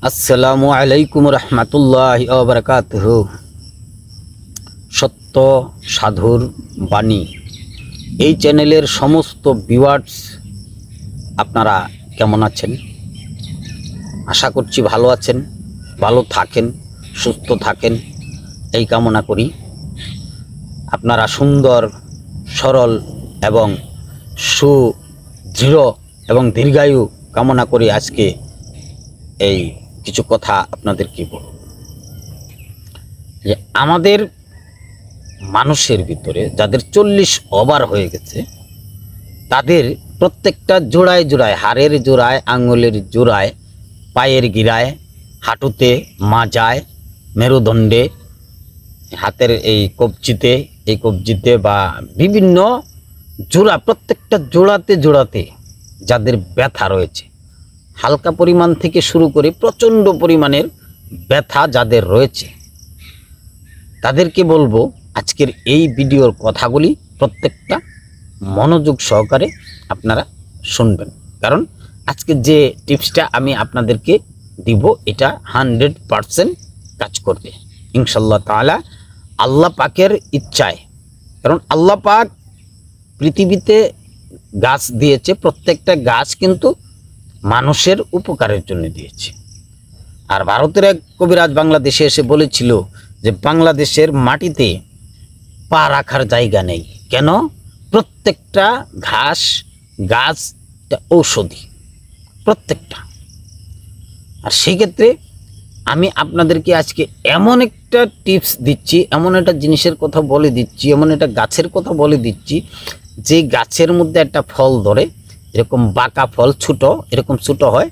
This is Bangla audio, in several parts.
আসসালামু আলাইকুম রহমতুল্লাহি ওয়া বারাকাতুহু। সত্য সাধুর বাণী এই চ্যানেলের সমস্ত ভিউয়ার্স আপনারা কেমন আছেন? আশা করছি ভালো আছেন, ভালো থাকেন, সুস্থ থাকেন এই কামনা করি। আপনারা সুন্দর, সরল এবং সুদৃঢ় এবং দীর্ঘায়ু কামনা করি। আজকে এই কিছু কথা আপনাদের কি বলব, যে আমাদের মানুষের ভিতরে যাদের 40 ওভার হয়ে গেছে তাদের প্রত্যেকটা জোড়ায় জোড়ায়, হাড়ের জোড়ায়, আঙ্গুলের জোড়ায়, পায়ের গিরায়, হাঁটুতে, মাজায়, মেরুদণ্ডে, হাতের এই কবজিতে বা বিভিন্ন জোড়া, প্রত্যেকটা জোড়াতে জোড়াতে যাদের ব্যথা রয়েছে, হালকা পরিমাণ থেকে শুরু করে প্রচণ্ড পরিমাণের ব্যথা যাদের রয়েছে, তাদেরকে বলবো আজকের এই ভিডিওর কথাগুলি প্রত্যেকটা মনোযোগ সহকারে আপনারা শুনবেন। কারণ আজকে যে টিপসটা আমি আপনাদেরকে দিব এটা 100% কাজ করবে ইনশাআল্লাহ তাআলা, আল্লাহ পাকের ইচ্ছায়। কারণ আল্লাহ পাক পৃথিবীতে গাছ দিয়েছে, প্রত্যেকটা গাছ কিন্তু মানুষের উপকারের জন্য দিয়েছে। আর ভারতের এক কবিরাজ বাংলাদেশে এসে বলেছিল যে বাংলাদেশের মাটিতে পা রাখার জায়গা নেই। কেন? প্রত্যেকটা গাছ ঔষধি, প্রত্যেকটা। আর সেই ক্ষেত্রে আমি আপনাদেরকে আজকে এমন একটা টিপস দিচ্ছি, এমন একটা জিনিসের কথা বলে দিচ্ছি, এমন একটা গাছের কথা বলে দিচ্ছি যে গাছের মধ্যে একটা ফল ধরে, এরকম বাঁকা ফল, এরকম ছোটো হয়,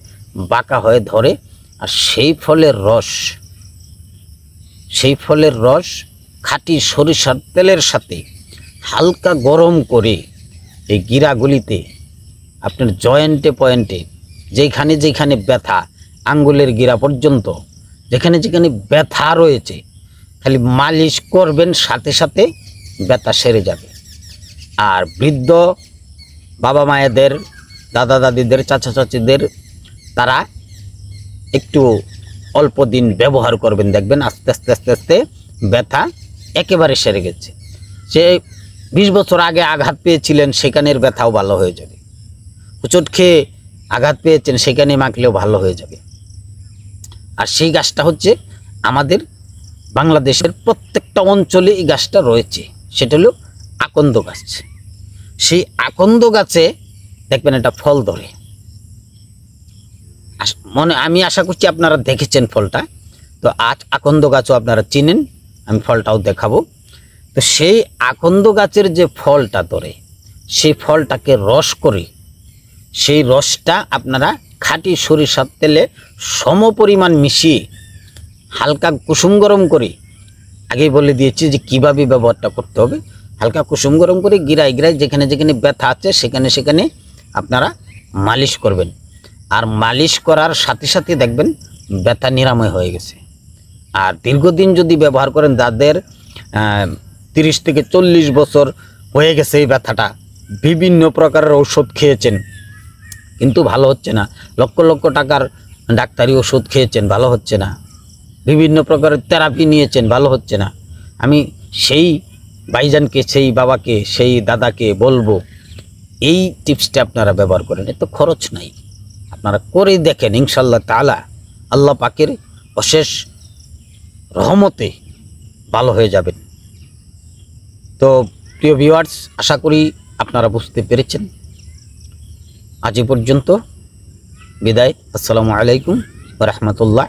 বাঁকা হয়ে ধরে। আর সেই ফলের রস খাঁটি সরিষার তেলের সাথে হালকা গরম করে এই গিরাগুলিতে, আপনার জয়েন্টে পয়েন্টে, যেখানে ব্যথা, আঙ্গুলের গিরা পর্যন্ত যেখানে ব্যথা রয়েছে, খালি মালিশ করবেন, সাথে সাথে ব্যথা সেরে যাবে। আর বৃদ্ধ বাবা মায়েদের, দাদা দাদিদের, চাচা চাচিদের, তারা একটু অল্প দিন ব্যবহার করবেন, দেখবেন আস্তে আস্তে ব্যথা একেবারে সেরে গেছে। সে 20 বছর আগে আঘাত পেয়েছিলেন, সেখানের ব্যথাও ভালো হয়ে যাবে। হোঁচট খেয়ে আঘাত পেয়েছেন, সেখানে মাখলেও ভালো হয়ে যাবে। আর সেই গাছটা হচ্ছে আমাদের বাংলাদেশের প্রত্যেকটা অঞ্চলে এই গাছটা রয়েছে, সেটা হলো আকন্দ গাছ। সেই আকন্দ গাছে দেখবেন একটা ফল ধরে, আমি আশা করছি আপনারা দেখেছেন ফলটা। তো আজ আকন্দ গাছও আপনারা চিনেন, আমি ফলটাও দেখাবো। তো সেই আকন্দ গাছের যে ফলটা ধরে, সেই ফলটাকে রস করে, সেই রসটা আপনারা খাঁটি সরিষার তেলে সম পরিমাণ মিশিয়ে হালকা কুসুম গরম করে, আগেই বলে দিয়েছি যে কিভাবে ব্যবহারটা করতে হবে। হালকা কুসুম গরম করে গিরায় যেখানে ব্যথা আছে সেখানে আপনারা মালিশ করবেন। আর মালিশ করার সাথে সাথে দেখবেন ব্যথা নিরাময় হয়ে গেছে। আর দীর্ঘদিন যদি ব্যবহার করেন, যাদের 30 থেকে 40 বছর হয়ে গেছে এই ব্যথাটা, বিভিন্ন প্রকারের ঔষধ খেয়েছেন কিন্তু ভালো হচ্ছে না, লক্ষ লক্ষ টাকার ডাক্তারি ওষুধ খেয়েছেন, ভালো হচ্ছে না, বিভিন্ন প্রকারের থেরাপি নিয়েছেন, ভালো হচ্ছে না, আমি সেই ভাইজানকে, সেই বাবাকে, সেই দাদাকে বলবো এই টিপসটা আপনারা ব্যবহার করেন। এত খরচ নাই, আপনারা করেই দেখেন, ইনশাআল্লাহ তাআলা আল্লাহ পাকের অশেষ রহমতে ভালো হয়ে যাবেন। তো প্রিয় ভিউয়ার্স, আশা করি আপনারা বুঝতে পেরেছেন। আজ পর্যন্ত বিদায়। আসসালামু আলাইকুম ওয়া রাহমাতুল্লাহ।